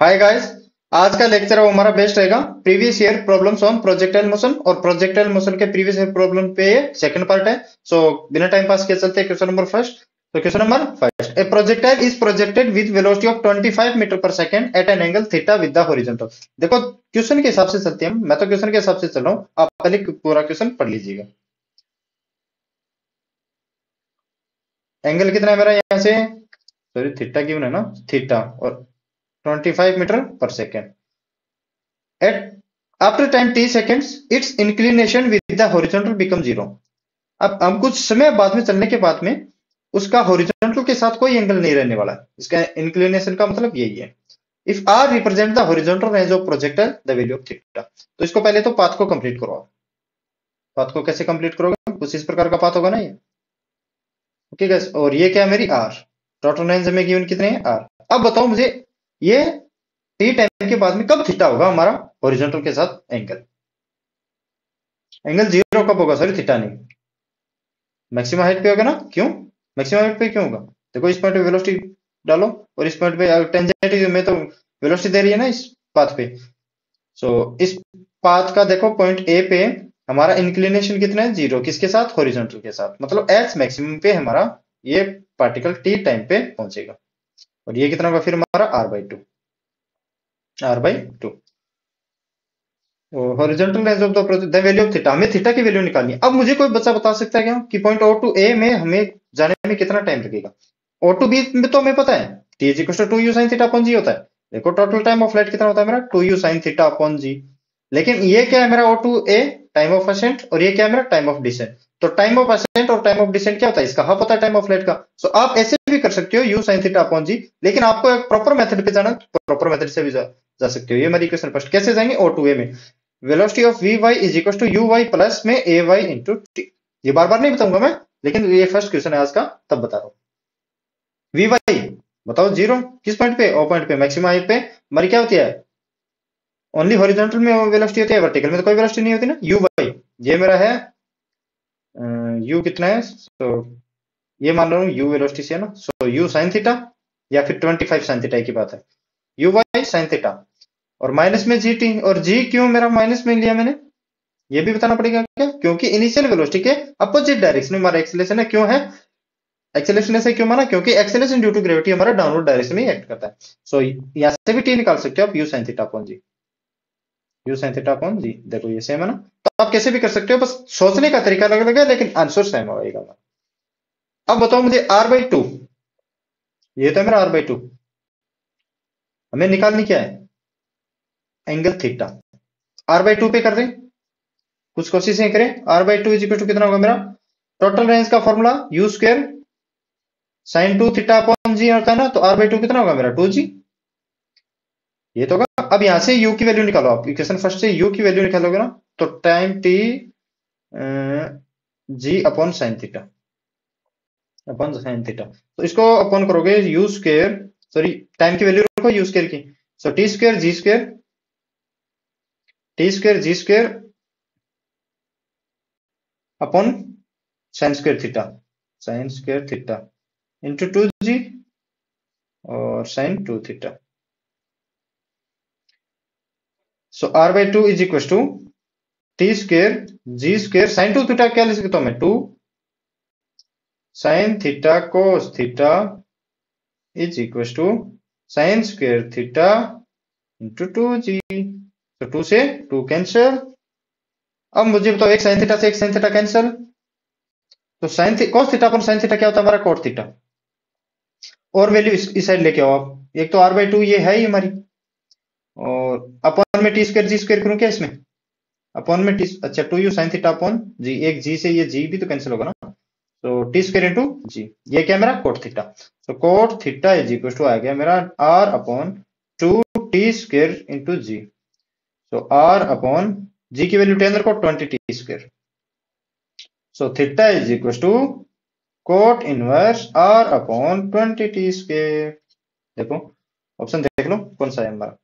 Hi guys. आज का lecture हमारा बेस्ट रहेगा previous year problems on projectile motion और प्रोजेक्टाइल मोशन के प्रीवियस ईयर प्रॉब्लम पे सेकंड पार्ट है। सो बिना टाइम पास किए चलते हैं क्वेश्चन नंबर फर्स्ट। तो question number first, a projectile is projected with velocity of 25 metre पर second at an angle theta with the horizontal. देखो क्वेश्चन के हिसाब से चलते हैं, मैं तो क्वेश्चन के हिसाब से चल रहा हूँ, आप पहले पूरा क्वेश्चन पढ़ लीजिएगा। एंगल कितना है मेरा यहाँ से, सॉरी थीटा गिवन है ना, थीटा और 25 मीटर पर second at after time t seconds its inclination with the horizontal become zero। अब हम कुछ समय बाद में चलने के बाद में उसका हॉरिजॉन्टल के साथ कोई एंगल नहीं रहने वाला। इसका इंक्लिनेशन का मतलब यही है। If R represent the horizontal range of projectile the value of theta. तो इसको पहले तो पाथ को कंप्लीट करो। पाथ को कैसे कंप्लीट करोगे, कुछ इस प्रकार का पाथ होगा ना ये। ओके गाइस, और ये क्या है मेरी आर, टोटल रेंज में गिवन कितने हैं आर। अब बताओ मुझे ये टी टाइम के बाद में कब थीटा होगा हमारा हॉरिजॉन्टल के साथ एंगल। एंगल जीरो कब होगा, सॉरी थीटा नहीं, मैक्सिमम हाइट पे होगा ना। क्यों मैक्सिमम हाइट पे क्यों होगा, देखो इस पॉइंट पे वेलोसिटी डालो और इस पॉइंट पे टेंजेंट में तो वेलोसिटी दे रही है ना इस पाथ पे। सो इस पाथ का देखो पॉइंट ए पे हमारा इंक्लिनेशन कितना है, जीरो, किसके साथ, हॉरिजॉन्टल के साथ। मतलब एच मैक्सिमम पे हमारा ये पार्टिकल टी टाइम पे पहुंचेगा। और ये कितना होगा फिर हमारा r/2। Horizontal range of the value of theta, हमें थीटा की वैल्यू निकालनी है। अब मुझे कोई बच्चा बता सकता है क्या कि पॉइंट ओ टू ए में हमें जाने में कितना टाइम लगेगा। ओ टू बी में तो हमें पता है T is equal to 2u sin theta upon g होता है। देखो टोटल टाइम ऑफ फ्लाइट कितना होता है मेरा, 2u sin theta upon g. लेकिन ये क्या है मेरा, O to A time of ascent और ये क्या है मेरा टाइम ऑफ डिसेंट। तो टाइम ऑफ असेंट और टाइम ऑफ डिसेंट क्या होता है, इसका हाफ होता है टाइम ऑफ फ्लाइट का। सो आप ऐसे भी कर सकते हो u sin theta upon g, लेकिन आपको एक प्रॉपर मेथड पे जाना, प्रॉपर मेथड से भी जा सकते हो। ये मेरी इक्वेशन फर्स्ट, कैसे जाएंगे, ओ टू ए में velocity of v y is equal to u y plus में ए वाई इंटू टी। ये बार बार नहीं बताऊंगा मैं, लेकिन ये फर्स्ट क्वेश्चन है आज का, तब बता रहा हूं। वी वाई बताओ जीरो, किस पॉइंट पे, ओ पॉइंट पे, मैक्सिमम हाइट पे हमारी क्या होती है, ओनली हॉरिजॉन्टल में वेलोसिटी होती है, वर्टिकल में तो कोई वेलोसिटी नहीं होती ना। यू वाई ये मेरा है, यू कितना है, तो ये मान रहा हूँ यू वेलोसिटी से है ना। सो यू साइन थीटा या फिर 25 साइन थीटा की बात है, यू वाई साइन थीटा और माइनस में जी टी। और जी क्यों मेरा माइनस में लिया मैंने, ये भी बताना पड़ेगा क्या, क्योंकि इनिशियल वेलोसिटी के अपोजिट डायरेक्शन में हमारा एक्सेलरेशन है। क्यों है एक्सेलरेशन, ऐसे क्यों माना, क्योंकि एक्सेलरेशन ड्यू टू ग्रेविटी हमारा डाउनवर्ड डायरेक्शन में एक्ट करता है। सो यहां से भी टी निकाल सकते हो आप, u sine theta upon g, u sine theta upon g. देखो ये सेम है ना, तो आप कैसे भी कर सकते हो, बस सोचने का तरीका अलग अलग है लेकिन आंसर सेम होगा। अब बताओ मुझे r/2, ये तो है मेरा r/2, हमें निकालनी क्या है, एंगल थीटा। r/2 पे कर रहे हैं, कुछ कोशिशें करें। r/2 इज इक्वल टू कितना होगा मेरा, टोटल रेंज का formula u square sine 2 theta upon g होता है ना। तो r/2 कितना होगा मेरा 2g, ये तो होगा। अब यहां से u की वैल्यू निकालो आप, इक्वेशन फर्स्ट से u की वैल्यू निकालोगे ना, तो time t g upon sine theta, upon sine theta. तो इसको अपॉन करोगे यू स्क्वायर, सॉरी टाइम की वैल्यू रखो यू स्क्वायर की। So T square g square, T square g square upon sine square theta, sine square theta into 2g और sine 2 theta. So r/2 is equal to T square g square sine 2 theta, क्या लिख सकता हूं मैं, 2 sine theta cos theta is equal to sine square theta into 2g। तो 2 से 2 cancel. अब मुझे बताओ एक साइन थीटा से एक साइन थीटा कैंसिल, तो साइन कॉस थीटा पर साइन थीटा क्या होता है हमारा, कोट थीटा। और वैल्यू इस साइड लेके आओ आप, एक तो r/2 ये है ही हमारी, और अपॉन में टी स्क्वायर जी स्क्वायर करूं क्या इसमें, अपॉन में टी, अच्छा 2u साइन थीटा अपॉन जी, एक जी से ये जी भी तो कैंसिल होगा ना। तो टी स्क्वायर इंटू जी, ये क्या मेरा कोट थीटा। तो cot theta is equal to आ गया मेरा r upon 2 T square into g. तो r अपॉन जी की वैल्यू 10 रखो 20 T square. So theta is equal to cot inverse r upon 20 T square. देखो ऑप्शन देख लो कौन सा है हमारा,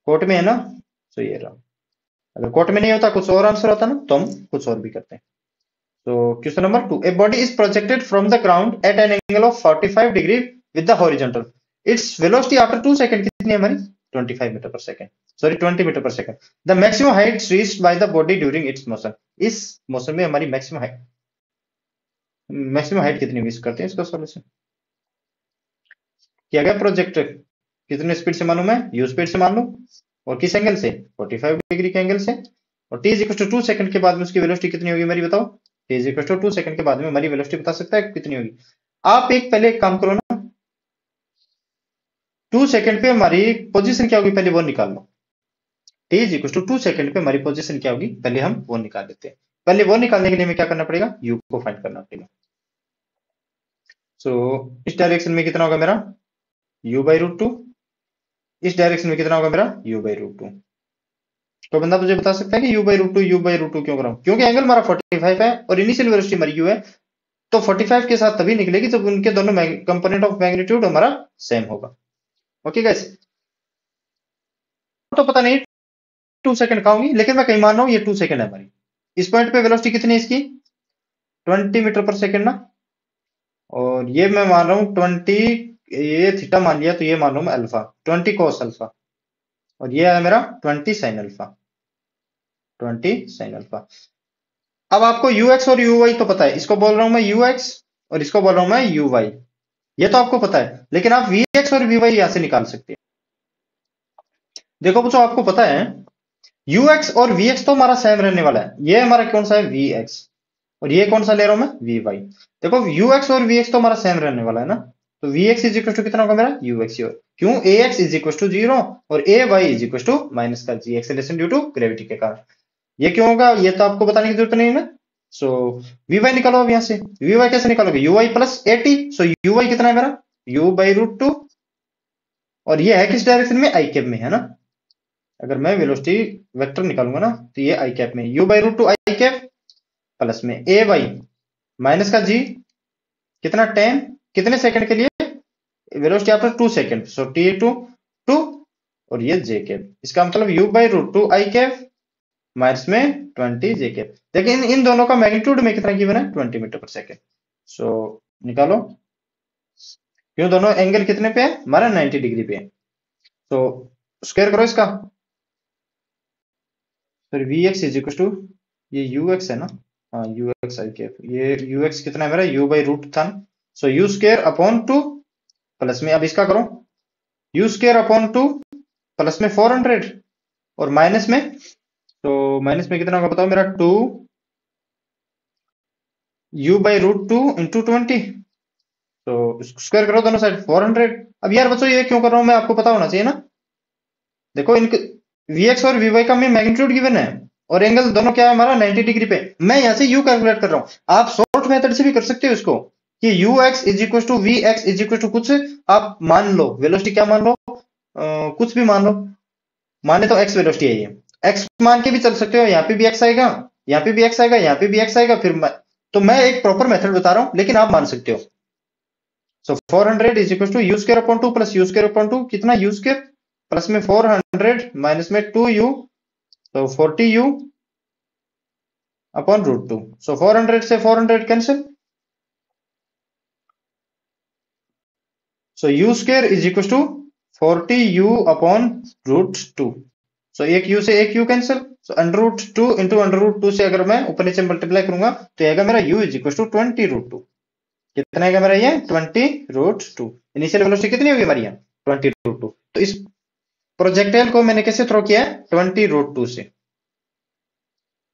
कोट में है ना, तो ये रहा। अगर कोट में नहीं होता कुछ और आंसर होता ना, तो हम कुछ और भी करते हैं। तो question number 2, a body is projected from the ground at an angle of 45 degree with the horizontal. Its velocity after 2 second कितनी है हमारी? 25 मीटर पर सेकंड, सॉरी 20 मीटर पर second. The maximum height reached by the body during its motion, इस motion में हमारी maximum height कितनी होगी? करते हैं इसका सॉल्यूशन। किया गया प्रोजेक्ट, कितने स्पीड से मानूं मैं? यू स्पीड से मान लूं, और किस एंगल से? 45 डिग्री के एंगल से, और t इक्वल टू 2 सेकंड के बाद में उसकी वेलोसिटी कितनी होगी मेरी? बताओ, t इक्वल टू 2 सेकंड के बाद में हमारी वेलोसिटी बता सकता है कितनी होगी? आप पहले एक काम करो ना, 2 सेकंड पे हमारी पोजीशन क्या होगी पहले वो निकाल लो। t इक्वल टू 2 सेकंड पे हमारी पोजीशन क्या होगी पहले हम वो निकाल लेते हैं। पहले वो निकालने के लिए हमें क्या करना पड़ेगा? u को फाइंड करना पड़ेगा। सो इस डायरेक्शन में कितना होगा मेरा? u by root two. इस डायरेक्शन में कितना होगा मेरा? u by root two. तो बंदा मुझे बता सकता है कि u बाई रूट टू क्यों कर रहा हूं? क्योंकि एंगल हमारा 45 है और इनिशियल वेलोसिटी हमारी u है, तो 45 के साथ तभी निकलेगी जब उनके दोनों कंपोनेंट ऑफ मैग्नीट्यूड हमारा सेम होगा। ओके गाइस, तो पता नहीं 2 सेकंड का होगी, लेकिन मैं कहीं मान रहा हूं ये 2 सेकंड है हमारी। इस पॉइंट पे वेलोसिटी कितनी है इसकी? 20 मीटर पर सेकंड ना, और ये मैं मान रहा हूं 20, ये थीटा मान लिया तो ये मान रहा हूं मैं अल्फा, 20 cos अल्फा, और ये है मेरा 20 sin अल्फा, 20 sin अल्फा। अब आपको ux और uy तो पता है, इसको बोल रहा हूं मैं ux और इसको बोल रहा हूं मैं uy, ये तो आपको पता है, लेकिन आप vx और vy यहां से निकाल सकते हैं। देखो बच्चों, आपको पता है ux और vx तो हमारा सेम रहने वाला है, ये हमारा कौन सा है? vx, और ये कौन सा ले रहा हूं मैं? vy। देखो ux और vx तो हमारा सेम रहने वाला है ना, तो vx इज इक्वल टू कितना होगा मेरा? ux। क्यों? ax इज इक्वल टू 0 और ay is equal to minus का g acceleration due to gravity के कारण। ये क्यों होगा ये तो आपको बताने की जरूरत नहीं है ना। सो vy निकालो अब यहां से। vy कैसे निकालोगे? uy plus at। So uy कितना है मेरा? u बाई रूट टू, और ये है किस डायरेक्शन में? आई कैप में है ना। अगर मैं वेलोसिटी वेक्टर निकालूंगा ना तो ये आई कैप में, u by root two i cap plus में ए वाई माइनस का जी, कितना? 10, कितने सेकंड के लिए? Velocity after 2 second, so t to 2, और ये जे कैप, इसका मतलब u by root two i cap minus में 20 जे कैप। देखिए इन दोनों का मैग्नीट्यूड में कितना गिवन है? 20 मीटर पर सेकंड। सो निकालो, क्यों दोनों एंगल कितने पे है हमारा? 90 डिग्री पे है। तो स्क्वायर करो इसका, फिर v x is equal to, ये यू एक्स है ना, हाँ यू एक्स आई कैप, ये यू एक्स कितना है मेरा? यू बाई रूट था, so u square upon 2 plus में, अब इसका करो, यू स्क्वायर अपॉन 2 प्लस में 400 और माइनस में, तो माइनस में कितना होगा बताओ मेरा? 2 u by root two into 20, तो स्क्वायर करो दोनों साइड 400। अब यार बच्चों ये क्यों कर रहा हूं मैं, आपको पता होना चाहिए ना। देखो इनके Vx और Vy का मैं मैग्नीट्यूड गिवन है और एंगल दोनों क्या है हमारा? 90 डिग्री पे। मैं यहां से u कैलकुलेट कर रहा हूं, आप शॉर्ट मेथड से भी कर सकते हो इसको, कि ux is equal to vx is equal to कुछ आप मान लो, वेलोसिटी क्या मान लो? कुछ भी मान लो, माने तो x वेलोसिटी है ये, x मान के भी चल सकते हो, यहाँ पे भी x आएगा, यहाँ पे भी x आएगा, यहाँ पे भी x आएगा, फिर तो मैं एक प्रॉपर मेथड बता रहा हूं, लेकिन आप मान सकते हो। So 400 is equal to u square upon 2 plus u square upon 2, कितना? यू स्क्वायर प्लस में 400 माइनस में 2u, तो 40u अपॉन रूट टू। सो 400 से 400 cancel, so u square is equal to 40u upon root two. So एक u से एक u cancel, so under root two into under root two से अगर मैं ऊपर नीचे मल्टीप्लाई करूंगा तो आएगा मेरा u is equal to 20 root two. कितना आएगा मेरा? ये 20 रूट टू। इनिशियल वेलोसिटी कितनी होगी हमारी? यहाँ 20 रूट टू। तो इस प्रोजेक्टाइल को मैंने कैसे थ्रो किया है? 20 रूट टू से।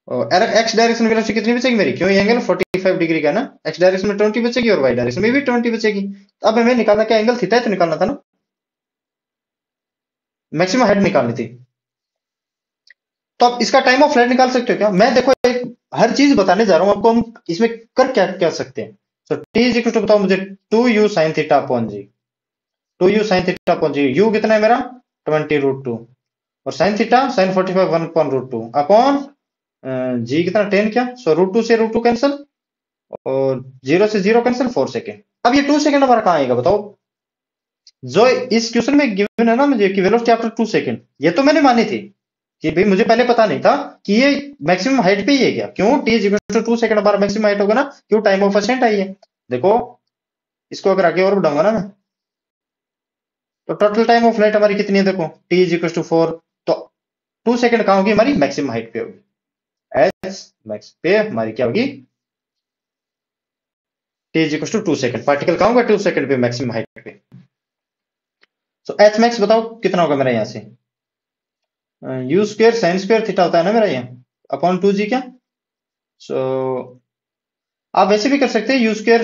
और एक्स डायरेक्शन वेलोसिटी कितनी बचेगी मेरी? क्यों ये एंगल 45 डिग्री का ना, एक्स डायरेक्शन में 20 बचेगी और वाई डायरेक्शन में भी 20 बचेगी। तो अब हमें निकालना क्या? एंगल थीटा तो निकालना था ना, मैक्सिमम हाइट निकालनी थी। तो अब इसका टाइम ऑफ फ्लाइट निकाल सकते हो क्या? मैं देखो एक हर चीज बताने जा रहा हूं आपको, हम इसमें कर क्या क्या सकते हैं। तो टी इज इक्वल टू बताओ मुझे 2u sine theta upon g, 2u sine theta upon g, u कितना है मेरा? 20 रूट टू, और sine theta sine 45 1 upon root two upon g कितना? 10 क्या, सो रूट टू से रूट टू कैंसिल, और 0 से 0 कैंसिल, 4 सेकेंड। अब ये 2 सेकेंड हमारा कहां आएगा बताओ? जो इस क्वेश्चन में गिवन है ना मुझे कि वेलोसिटी आफ्टर 2 सेकेंड, ये तो मैंने मानी थी कि भाई मुझे पहले पता नहीं था कि ये मैक्सिमम हाइट पे ही है क्या। क्यों? T is equal to 2 second हमारा मैक्सिमम हाइट होगा ना, क्यों? टाइम ऑफ असेंट आई है। देखो इसको अगर आगे और बढ़ाऊंगा ना मैं, तो टोटल टाइम ऑफ फ्लाइट हमारी कितनी है, देखो टी इज इक्वल टू 4, तो 2 सेकंड कहाँ होगी हमारी मैक्सिमम हाइट पे होगी। एच मैक्स पे हमारी क्या होगी, t is equal to 2 second, particle कहाँ होगा 2 सेकंड पे मैक्सिमम हाइट पे। तो एच मैक्स बताओ कितना होगा मेरा यहाँ से, u square sign square theta होता है ना मेरा यहाँ अपॉन 2 जी क्या। सो आप वैसे भी कर सकते हैं यू स्क्वायर,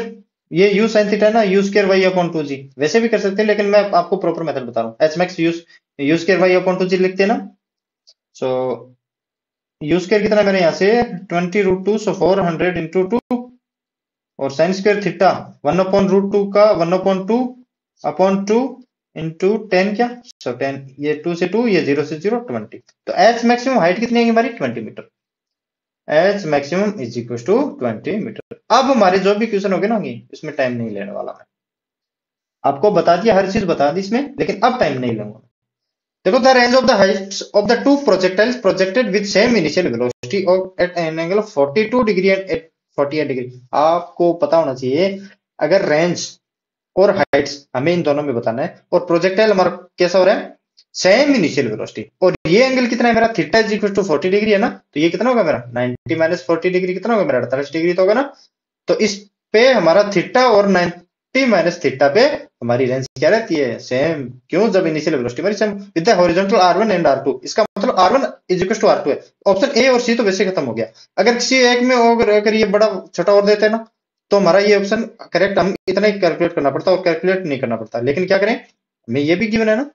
ये यू साइन थीटा ना, यू स्क्वायर वाई अपॉन 2 जी, वैसे भी कर सकते हैं, लेकिन मैं आपको प्रॉपर मेथड बता रहा हूँ। H max u square y upon 2 g लिखते हैं ना। सो यू स्क्वायर कितना है मेरे यहाँ से 20√2, सो 400 इंटू 2, और साइन स्क्वायर थीटा 1/√2 का 1/2 अपॉन 2 इंटू 10 क्या, सो 10, ये 2 से 2, ये 0 से 0, 20। तो एच मैक्सिमम हाइट कितनी है हमारी 20 metre. H maximum is equal to 20 metre. अब हमारे जो भी क्वेश्चन होंगे ना होंगे, इसमें टाइम नहीं लेने वाला मैं, आपको बता दिया, हर चीज बता दी इसमें, लेकिन अब टाइम नहीं लूंगा। देखो the range of the heights of the two projectiles projected with same initial velocity of at an angle of 42 degree and at 48 degree. आपको पता होना चाहिए अगर रेंज और हाइट्स हमें इन दोनों में बताना है, और प्रोजेक्टाइल हमारा कैसा हो रहा है सेम इनिशियल वेलोसिटी, और ये एंगल कितना है मेरा theta is equal to 40 degree है ना, तो ये कितना होगा मेरा 90 माइनस 40 डिग्री कितना होगा मेरा 48 डिग्री तो होगा ना। तो इस पे हमारा थीटा और 90 माइनस थीटा पे हमारी रेंज क्या रहती है सेम, क्यों, जब इनिशियल वेलोसिटी हमारी same with the horizontal r1 and r2, इसका मतलब r1 is equal to r2 है। ऑप्शन ए और सी तो वैसे खत्म हो गया, अगर किसी एक में अगर ये बड़ा छोटा और देते हैं ना, तो हमारा ये ऑप्शन करेक्ट, हम इतना ही कैलकुलेट करना पड़ता और कैलकुलेट नहीं करना पड़ता, लेकिन क्या करें हमें ये भी गिवन है ना।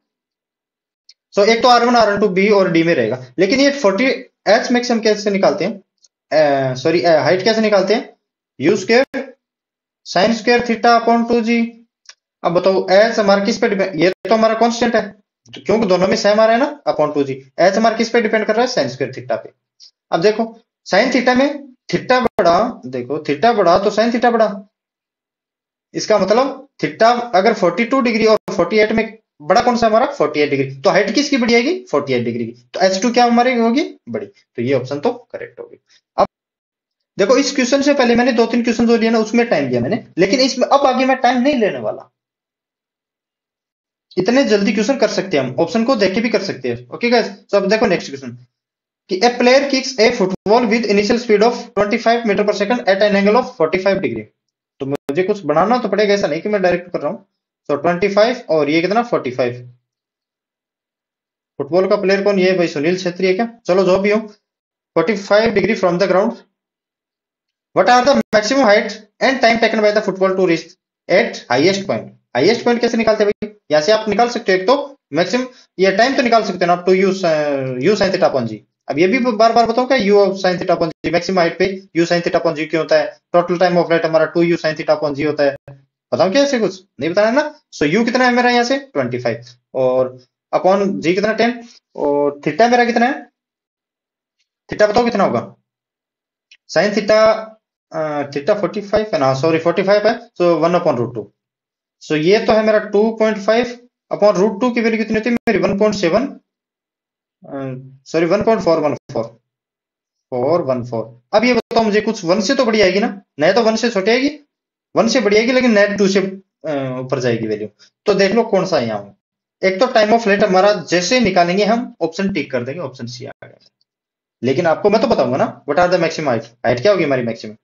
सो एक तो r1 r2 बी और डी में रहेगा, लेकिन ये 40 एच मैक्स हम कैसे निकालते हैं, सॉरी हाइट कैसे निकालते हैं, you square sign square theta upon 2 जी। अब बताओ एच हमारा किस पे डिपेंड, ये तो हमारा कांस्टेंट है क्योंकि दोनों में सेम आ रहा है ना अपॉन 2 जी। एच हमारा किस पे डिपेंड कर रहा है साइन स्क्वायर थीटा पे। अब देखो साइन थीटा में थीटा बड़ा, देखो थीटा बड़ा तो साइन थीटा बड़ा, इसका मतलब थीटा अगर 42 डिग्री और 48 में बड़ा कौन सा हमारा 48 डिग्री, तो हाइट किसकी बड़ी आएगी 48 डिग्री की, तो H2 क्या हमारी होगी बड़ी, तो ये ऑप्शन तो करेक्ट होगी। अब देखो इस क्वेश्चन से पहले मैंने 2-3 क्वेश्चन जो लिए ना उसमें टाइम दिया मैंने, लेकिन इसमें अब आगे मैं टाइम नहीं लेने वाला, इतने जल्दी क्वेश्चन कर सकते हैं हम, ऑप्शन को देख के भी कर सकते हैं। ओके गाइस, तो अब देखो नेक्स्ट क्वेश्चन कि a player kicks a football with initial speed of 25 metre पर second at an angle of 45 degree. तो मुझे कुछ बनाना तो पड़ेगा, ऐसा नहीं कि मैं डायरेक्ट कर रहा हूं। तो 25 और ये कितना 45, फुटबॉल का प्लेयर कौन, ये भाई सुनील छेत्री है क्या, चलो जो भी हो, 45 degree from the ground, what are the maximum height and time taken by the football to reach at highest point. Highest point कैसे निकालते हैं भाई, यहां से आप निकाल सकते हो, एक तो मैक्सिमम ये टाइम तो निकाल सकते हो ना आप, two u sine theta upon g. अब ये भी बार बार बताऊं क्या, u sine theta upon g maximum height पे u sine theta upon g क्यों होता है, टोटल टाइम ऑफ फ्लाइट हमारा 2 u sine theta upon g होता है, बताऊं क्या ऐसे कुछ नहीं बताना है ना। सो यू कितना है मेरा यहाँ से 25 और अपॉन जी कितना 10, और थीटा मेरा कितना है, थीटा बताओ कितना होगा, साइन थीटा थीटा 45 है ना, सॉरी 45 है, सो 1/√2, सो ये तो है मेरा 2.5 अपॉन √2 की वैल्यू कितनी होती है मेरी 1.7, सॉरी 1.414। अब ये बताओ मुझे कुछ वन से तो बड़ी आएगी ना, नहीं तो वन से छोटी आएगी, वन से बड़ी आएगी, लेकिन नेट 2 से ऊपर जाएगी वैल्यू। तो देख लो कौन सा है यहाँ, एक तो टाइम ऑफ फ्लाइट हमारा जैसे निकालेंगे हम ऑप्शन टिक कर देंगे, ऑप्शन सी आ गया, लेकिन आपको मैं तो बताऊंगा ना what are the maximum height, height क्या होगी हमारी मैक्सिमम,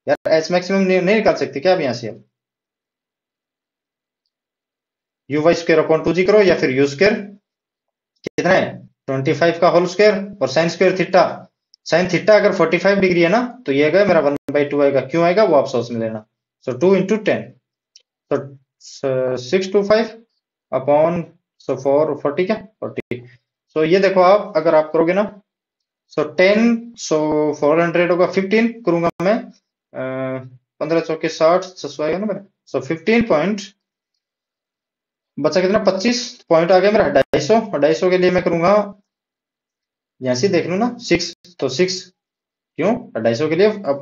यार एच मैक्सिमम नहीं निकाल सकते क्या अब यहाँ से, अब यू वाई स्क्वायर अपॉन 2 जी करो, या फिर यू स्क्वायर कितना है 25 का होल स्क्वायर और sign square theta, sine theta अगर 45 डिग्री है ना, तो ये आएगा मेरा 1/2 आएगा, क्यों आएगा वो आप सोच में लेना। सो 2 इंटू 10, तो 625 अपॉन, सो 440 क्या 40, सो ये देखो आप अगर आप करोगे ना, सो 10, सो 400 होगा, 15 करूंगा मैं, 15 चौके 60, 600 आएगा ना मेरा, सो 15 पॉइंट बचा कितना 25 पॉइंट आ गया मेरा 250, 250 के लिए मैं करूंगा यहाँ से देख लो ना 6, तो 6 क्यों 250 के लिए अब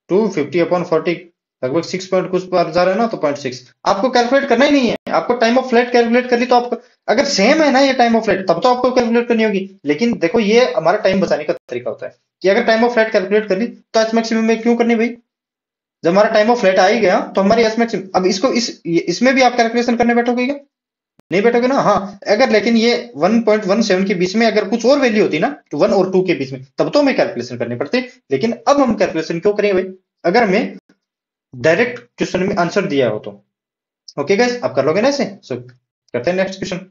250 अपॉन 40 लगभग 6 पॉइंट कुछ पर जा रहा है ना, तो 0.6 आपको कैलकुलेट करना ही नहीं है, आपको टाइम ऑफ फ्लाइट कैलकुलेट कर ली तो आपको, अगर सेम है ना ये टाइम ऑफ फ्लाइट तब तो आपको कैलकुलेट करनी होगी, लेकिन देखो ये हमारा टाइम बचाने का तरीका होता है कि अगर टाइम ऑफ फ्लाइट कैलकुलेट कर ली तो एच मैक्सिमम में क्यों करनी भाई, जब हमारा टाइम ऑफ फ्लाइट आ ही गया तो हमारी एच मैक्सिमम, अब इसको इसमें भी आप कैलकुलेशन करने बैठोगे क्या, नहीं बैठोगे ना, हाँ। अगर लेकिन ये 1.17 के बीच में अगर कुछ और वैल्यू होती ना, तो 1 और 2 के बीच में, तब तो हमें कैलकुलेशन करनी पड़ती। लेकिन अब हम कैलकुलेशन क्यों करेंगे भाई, अगर हमें डायरेक्ट क्वेश्चन में आंसर दिया हो तो। ओके गाइस, आप कर लोगे ना ऐसे। सो करते हैं next question.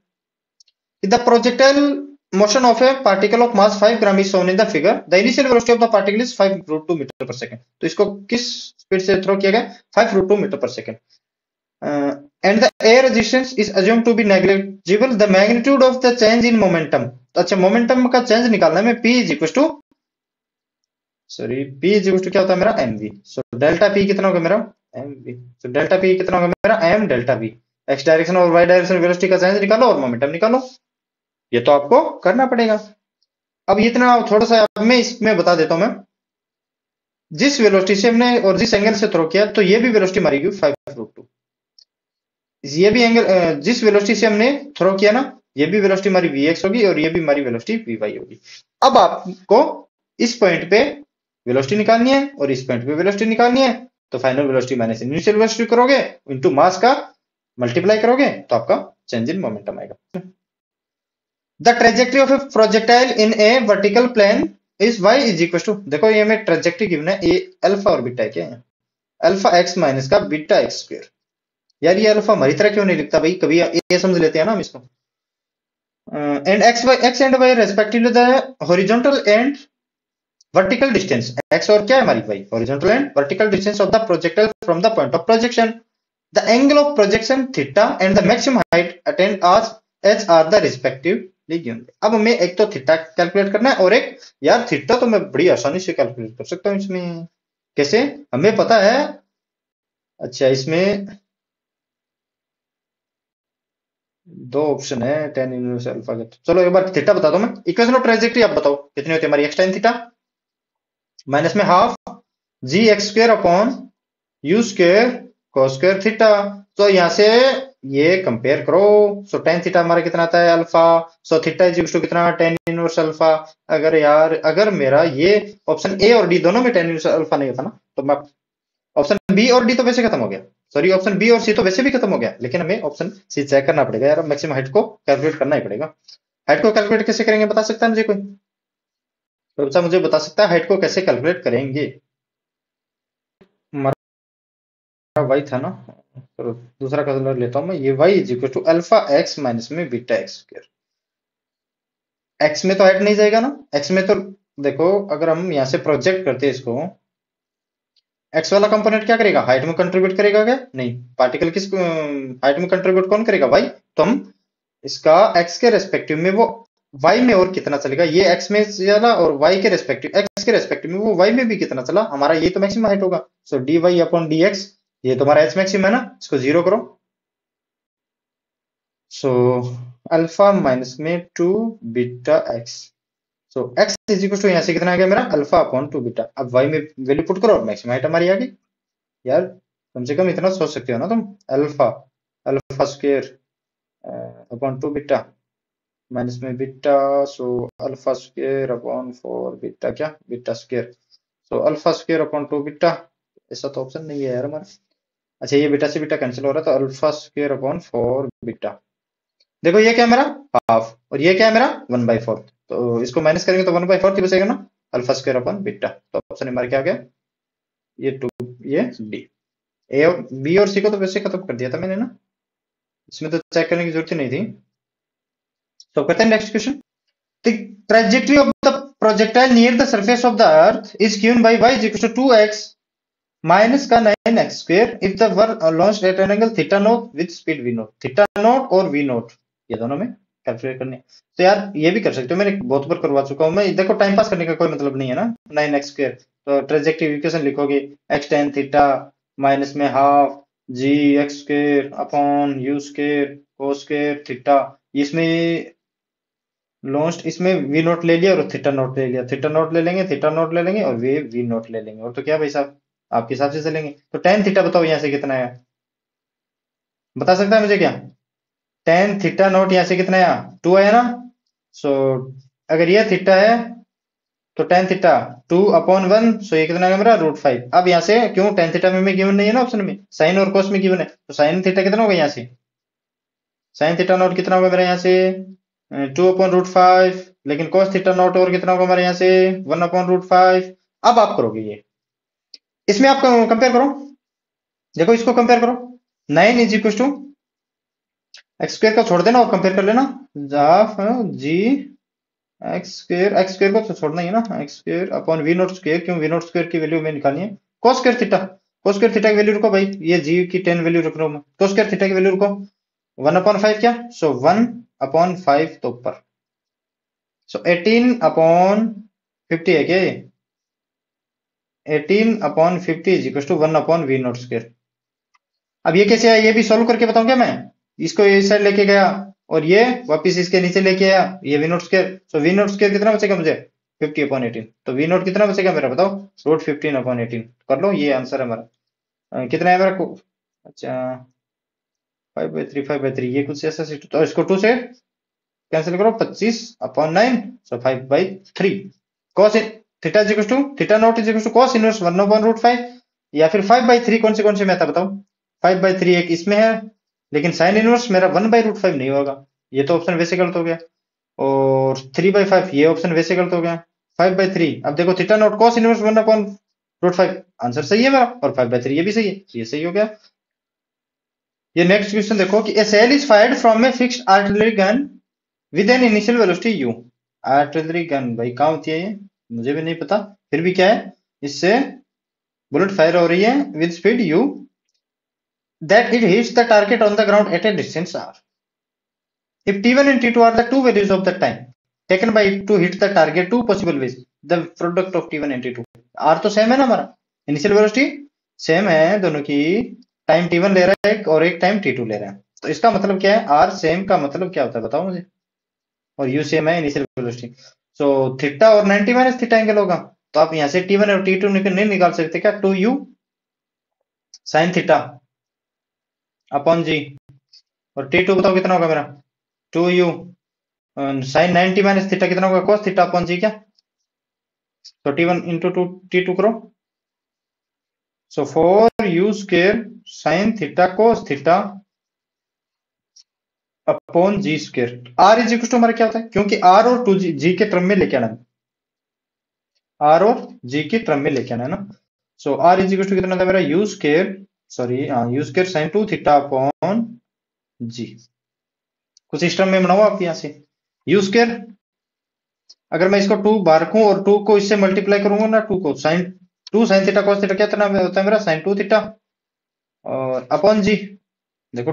The projectile motion of a particle of mass 5 gram is shown in the figure. The initial velocity of the particle is 5 √2 metre पर सेकंड। तो इसको किस स्पीड से थ्रो किया गया, 5 √2 मीटर पर second. And the air resistance is assumed to be negligible. The magnitude of the change in momentum। तो अच्छा, मोमेंटम का चेंज निकालना है, p is equal to, sorry, p is equal to क्या होता है मेरा, mv। सो डेल्टा p कितना होगा मेरा, mv। सो डेल्टा p कितना होगा मेरा, m delta v। x direction और y डायरेक्शन वेलोसिटी का चेंज निकालो और मोमेंटम निकालो, ये तो आपको करना पड़ेगा। अब इतना थोड़ा सा अब मैं इसमें बता देता हूं। मैं जिस वेलोसिटी से हमने और जिस एंगल से थ्रो किया, तो ये भी वेलोसिटी मारेगी 5 √2। ये भी एंगल, जिस वेलोसिटी से हमने थ्रो किया ना, ये भी वेलोसिटी हमारी vx होगी और ये भी हमारी वेलोसिटी vy होगी। अब आपको इस पॉइंट पे वेलोसिटी निकालनी है और इस पॉइंट पे वेलोसिटी निकालनी है। तो final velocity minus initial velocity करोगे, इनटू मास का मल्टीप्लाई करोगे, तो आपका चेंज इन मोमेंटम आएगा। The trajectory of a projectile in a vertical plane is y is equal to, देखो ये हमें ट्रेजेक्टरी गिवन है, ये अल्फा और बीटा है क्या है, अल्फा x माइनस का बीटा एक्स स्क्वायर। यार ये अल्फा हमारी तरह क्यों नहीं लिखता भाई, कभी ये समझ लेते हैं ना हम इसको। And x and y respectively the horizontal and vertical distance, x और क्या है हमारी y, horizontal and vertical distance of the projectile from the point of projection, the angle of projection theta and the maximum height attained as are the respective. अब हमें एक तो theta calculate करना है और एक, यार थीटा तो मैं बड़ी आसानी से कैलकुलेट कर सकता हूं इसमें। कैसे, हमें पता है, अच्छा इसमें दो ऑप्शन है, टेन इनवर्स अल्फा के। चलो एक बार थीटा बता दो मैं, इक्वेशन ऑफ ट्रेजेक्टरी आप बताओ कितनी होती है हमारी, एक्स टेन थीटा माइनस में half g x square upon u square cos square theta. तो यहां से ये कंपेयर करो। सो टेन थीटा हमारा कितना आता है, alpha. So theta is equal to कितना, टेन इनवर्स अल्फा। अगर यार, अगर मेरा ये ऑप्शन ए और डी दोनों में टेन इनवर्स अल्फा नहीं होता ना, तो मैं ऑप्शन बी और डी तो वैसे खत्म हो गया, सॉरी ऑप्शन बी और सी तो वैसे भी खत्म हो गया, लेकिन हमें ऑप्शन सी चेक करना पड़ेगा यार, मैक्सिमम हाइट को कैलकुलेट करना ही पड़ेगा। हाइट को कैलकुलेट कैसे करेंगे, बता सकता है मुझे कोई, तो बच्चा मुझे बता सकता है हाइट को कैसे कैलकुलेट करेंगे। हमारा वाई था ना, तो दूसरा कलर लेता हूं मैं, ये y is equal to alpha x minus में बीटा एक्स स्क्वायर। एक्स में तो हाइट नहीं जाएगा ना, एक्स में तो देखो अगर हम यहां से प्रोजेक्ट करते हैं इसको, एक्स वाला कंपोनेंट क्या करेगा, हाइट में कंट्रीब्यूट करेगा क्या, नहीं। पार्टिकल किस हाइट में कंट्रीब्यूट कौन करेगा, वाई। तो हम इसका एक्स के रेस्पेक्टिव में वो वाई में और कितना चलेगा, ये एक्स में चला और वाई के रेस्पेक्टिव, एक्स के रेस्पेक्टिव में वो वाई में भी कितना चला, हमारा ये तो मैक्सिमम हाइट होगा। So d y upon d x, ये तो हमारा एच मैक्सिमम है ना, इसको जीरो करो। सो अल्फा माइनस में two beta x. So x is equal to यहां से कितना आ गया मेरा, अल्फा अपॉन टू बीटा। अब वाई में वैल्यू पुट करो और मैक्सिमम हाइट हमारी आ गई। यार कम से कम इतना सोच सकते हो ना तुम, alpha, alpha square upon two beta minus में beta. So alpha square upon four beta, क्या beta square. So alpha square upon two beta, ऐसा तो ऑप्शन नहीं है यार हमारा। अच्छा ये बीटा से बीटा कैंसिल हो रहा है, तो alpha square upon four beta. देखो ये क्या है मेरा, हाफ, और ये क्या है मेरा 1/4। तो इसको माइनस करेंगे तो 1/4 ही बचेगा ना, अल्फा स्क्वायर अपॉन बीटा। तो ऑप्शन हमारा क्या आ गया, ये टू, ये डी। ए और बी और सी को तो वैसे खत्म कर दिया था मैंने ना, इसमें तो चेक करने की जरूरत ही नहीं थी। तो करते हैं next question. The trajectory of the projectile near the surface of the earth is given by y is equal to 2x minus का 9x square if the were launched at an angle theta naught with speed v naught। theta naught और v naught ये दोनों में calculate करने। तो यार ये भी कर सकते हो, मैंने बहुत बार करवा चुका हूं मैं। देखो टाइम पास करने का कोई मतलब नहीं है ना, 9x square। तो ट्रेजेक्टरी इक्वेशन लिखोगे, x tan थीटा माइनस में half g x square upon u square cos square theta. इसमें लॉन्स्ट, इसमें वी नोट ले लिया और थीटा नोट ले लिया, थीटा नोट ले लेंगे, थीटा नोट ले लेंगे और वी नोट ले लेंगे, और तो क्या भाई साहब आपके हिसाब से चलेंगे। तो टेन थीटा बताओ यहां से कितना है, बता सकता है मुझे क्या, टेन थीटा नोट यहां से कितना है, टू आया ना। सो अगर ये थीटा है तो tan theta two upon one, so ये कितना है मेरा √5। अब यहाँ से क्यों टेन थीटा में गिवन नहीं है ना ऑप्शन में, साइन और कोस में गिवन है, तो साइन थीटा कितना होगा यहाँ से, साइन थीटा नॉट कितना होगा मेरा यहाँ से 2/√5, लेकिन कॉस थीटा नॉट और कितना होगा हमारे यहाँ से 1/√5। अब आप करोगे ये, इसमें आप कंपेयर करो, देखो इसको कंपेयर करो, 9 is equal to x square का छोड़ देना और कंपेयर कर लेना, जी एक्स स्क्वायर को तो छोड़ना ही है ना, x square upon v naught square, क्यों वी नॉट स्क्वायर की वैल्यू में निकालनी है, cos square theta, cos square theta की वैल्यू रखो भाई, ये जी की 10 वैल्यू रख रहा हूं मैं, कोस स्क्वायर थीटा की वैल्यू रखो 1/5 क्या, सो 1/5 तो ऊपर, सो 18/50 है क्या ये, 18/50 इज इक्वल टू 1/वी नॉट स्क्वायर। अब ये कैसे आया ये भी सोल्व करके बताऊं क्या मैं, इसको इस साइड लेके गया और ये वापस इसके नीचे लेके आया, ये v naught square, so v naught square कितना बचेगा मुझे 50/18, तो वी नॉट कितना बचेगा मेरा बताओ, √15/18 कर लो, ये आंसर है हमारा। कितना है मेरा को, अच्छा 5/3 ये कुछ ऐसा तो इसको 2 से कैंसिल करो, 25/9, so 5/3 cos theta is equal to theta naught is equal to cos inverse 1/√5, या फिर 5/3 कौन से में आता बताओ, 5/3 एक इसमें है, लेकिन साइन इनवर्स मेरा 1/√5 नहीं होगा, ये तो ऑप्शन वैसे गलत हो गया, और 3/5 ये ऑप्शन वैसे गलत हो गया, 5/3 अब देखो theta naught cos inverse 1/√5 answer सही है मेरा, और 5/3 ये भी सही है, ये सही हो गया। ये नेक्स्ट क्वेश्चन देखो कि a shell is fired from a fixed artillery gun with an initial velocity u, artillery gun भाई कहाँ होती है ये, मुझे भी नहीं पता, फिर भी क्या है, इससे बुलेट फायर हो रही है with speed u, that it hits the target on the ground at a distance r. If t1 and t2 are the two values of the time taken by it to hit the target two possible ways, the product of t1 and t2, r तो same है ना हमारा, initial velocity same है दोनों की, time t1 ले रहा है और एक टाइम t2 ले रहा है, तो इसका मतलब क्या है, r सेम का मतलब क्या होता है बताओ मुझे, और u सेम है इनिशियल वेलोसिटी, सो थीटा और 90 माइनस थीटा एंगल होगा, तो आप यहाँ से t1 और t2 नहीं निकाल सकते क्या, 2u साइन थीटा अपॉन जी, और t2 बताओ कितना होगा मेरा 2u साइन 90 माइनस थीटा कितना होगा cos थीटा अपॉन जी क्या, तो t1 इंटू t2 करो, so 4u square sine theta cos theta upon g square, r is equal to हमारा क्या होता है, क्योंकि r और 2g जी के टर्म में लेके आना है, r और g के टर्म में लेके आना है ना, so r is equal to कितना था मेरा u square, sorry u square sine 2 theta upon g, कुछ इस टर्म में बनाओ आप यहाँ से, u स्क्वायर अगर मैं इसको 2 बार रखूं और 2 को इससे मल्टीप्लाई करूंगा ना, 2 को sine 2 sine theta cos theta कितना होता है मेरा साइन 2 थीटा, और अपॉन जी देखो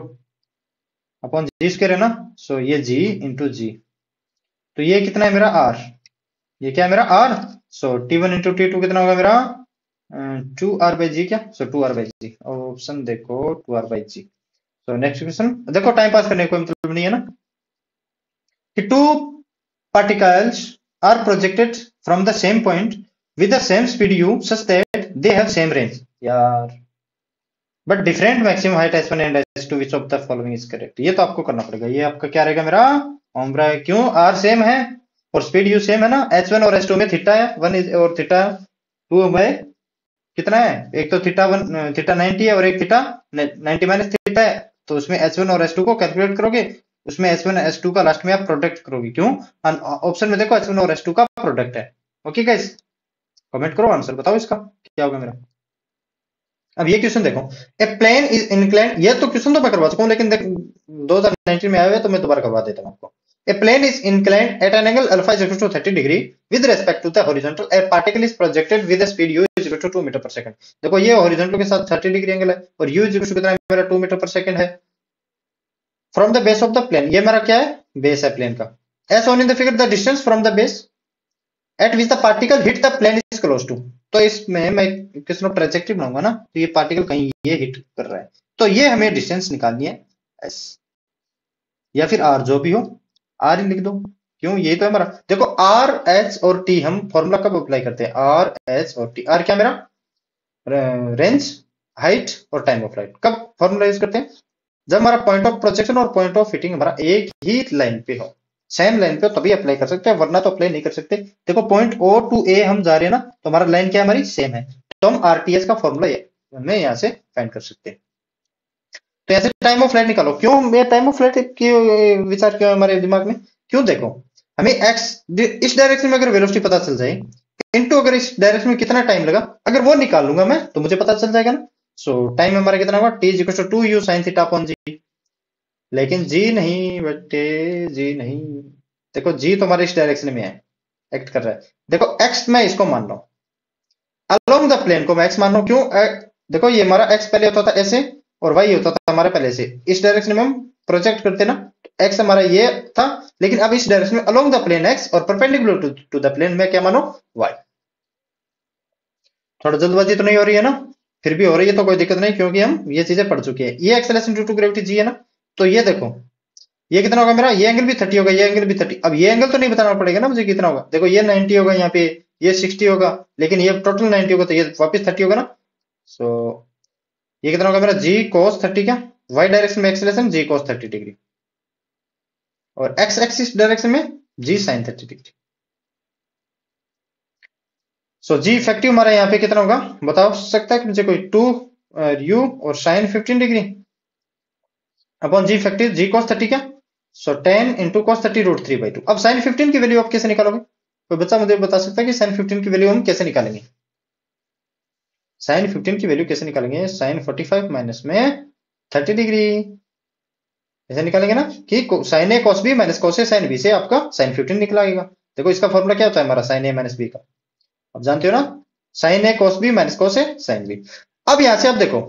अपॉन जी स्क्वायर है ना, सो ये जी इंटू जी, तो ये कितना है मेरा r, ये क्या है मेरा r, सो t1 इंटू t2 कितना होगा मेरा 2r/g क्या, सो 2r/g, ऑप्शन देखो 2r/g। सो नेक्स्ट क्वेश्चन देखो, टाइम पास करने का कोई मतलब नहीं है ना, कि to particles are projected from the same point with the same speed u such that they have same range, यार but different maximum height s1 and s2, which of the following is correct, ये तो आपको करना पड़ेगा, ये आपका क्या रहेगा मेरा ओमरा, क्यों r सेम है और स्पीड u सेम है ना, h1 और h2 में थीटा है 1 और थीटा 2 में कितना है, एक तो थीटा 1 थीटा 90 है और एक थीटा 90 माइनस थीटा है, तो उसमें h1 और h2 को कैलकुलेट करोगे, उसमें h1 h2 का लास्ट में आप प्रोडक्ट करोगे, क्यों ऑप्शन में देखो h1 और h2 का प्रोडक्ट है। ओके गाइस, कमेंट करो आंसर बताओ इसका क्या होगा मेरा। अब ये क्वेश्चन देखो, ए प्लेन इज इंक्लाइंड, ये तो क्वेश्चन तो मैं करवा चुका हूं, लेकिन 2019 में आए हुए तो मैं दोबारा करवा देता हूं आपको। A plane is inclined at an angle alpha is equal to 30 degree with respect to the horizontal, a particle is projected with a speed u is equal to 2 metre पर सेकंड, देखो ये हॉरिजॉन्टल के साथ 30 degree angle है और u is equal to कितना है मेरा 2 मीटर पर सेकंड है, from the base of the plane, ये मेरा क्या है बेस है प्लेन का, as on in the figure the distance from the base at which the particle hit the plane is close to, तो इसमें मैं किसी ट्रेजेक्टरी बनाऊंगा ना, तो ये पार्टिकल कहीं ये हिट कर रहा है, तो ये हमें डिस्टेंस निकालनी है एस या फिर आर, जो भी हो आर ही लिख दो, क्यों ये तो हमारा देखो आर एच और टी हम फॉर्मूला कब अप्लाई करते हैं, आर एच और टी, आर क्या मेरा रेंज हाइट और टाइम ऑफ फ्लाइट, कब फॉर्मूला यूज करते हैं जब हमारा पॉइंट ऑफ प्रोजेक्शन और पॉइंट ऑफ हिटिंग हमारा एक ही लाइन पे हो, सेम लाइन पे हो, तभी अप्लाई कर सकते हैं, वरना तो अप्लाई नहीं कर सकते। देखो पॉइंट ओ टू ए हम जा रहे हैं ना, तो हमारा लाइन क्या है हमारी सेम है, तो हम आरटीएस का फॉर्मूला हमें यहाँ से फाइंड कर सकते हैं। तो ऐसे टाइम ऑफ फ्लाइट निकालो। क्यों ये टाइम ऑफ फ्लाइट की विचार क्यों है हमारे दिमाग में? क्यों? देखो, हमें एक्स इस डायरेक्शन में अगर वेलोसिटी पता चल जाए, इनटू अगर इस डायरेक्शन में कितना टाइम लगा, अगर वो निकाल लूंगा मैं तो मुझे पता चल जाएगा ना। सो टाइम हमारा कितना होगा? T is equal to 2u sin theta upon g. लेकिन जी नहीं बेटे, जी नहीं। देखो जी तो हमारे इस डायरेक्शन में है, एक्ट कर रहा है। देखो एक्स मैं इसको मान रहा हूं, अलोंग द प्लेन को मैं एक्स मान रहा हूं। क्यों? देखो ये हमारा एक्स पहले होता था ऐसे, और वाई होता था हमारा पहले से। इस डायरेक्शन में हम प्रोजेक्ट करते ना, एक्स हमारा ये था, लेकिन अब इस डायरेक्शन में अलोंग द प्लेन एक्स और परपेंडिकुलर टू द प्लेन में क्या मानो? वाई। थोड़ा जल्दबाजी तो नहीं हो रही है ना? फिर भी हो रही है तो कोई दिक्कत नहीं, क्योंकि हम ये चीजें पढ़ चुके हैं। ये acceleration due to gravity G है ना। तो ये देखो, ये कितना होगा मेरा? ये एंगल भी 30 होगा, ये एंगल भी 30। अब ये एंगल तो नहीं बताना पड़ेगा ना मुझे कितना होगा। देखो ये 90 होगा यहाँ पे, ये 60 होगा, लेकिन ये टोटल 90 होगा, तो ये वापस 30 होगा ना। सो ये कितना होगा मेरा? जी cos 30 क्या? वाई डायरेक्शन में एक्सेलरेशन जी cos 30 डिग्री, और एक्स एक्सिस डायरेक्शन में जी sin 30 डिग्री। सो जी इफेक्टिव हमारा यहाँ पे कितना होगा बताओ सकता है कि मुझे कोई? 2 यू और साइन 15 डिग्री अपॉन जी इफेक्टिव जी cos 30 क्या? सो 10 इंटू cos 30 रूट 3/2। अब साइन 15 की वैल्यू आप कैसे निकालोगे? कोई बच्चा मुझे बता सकता है कि साइन 15 की वैल्यू हम कैसे निकालेंगे? साइन 15 की वैल्यू कैसे निकालेंगे? साइन 45 माइनस में 30 डिग्री, ऐसे निकालेंगे ना कि साइन ए cos बी माइनस cos ए साइन बी से आपका साइन 15 निकलाएगा। देखो इसका फॉर्मूला क्या होता है हमारा साइन ए माइनस बी का, आप जानते हो ना? साइन ए cos बी माइनस cos ए साइन बी। अब यहां से आप देखो,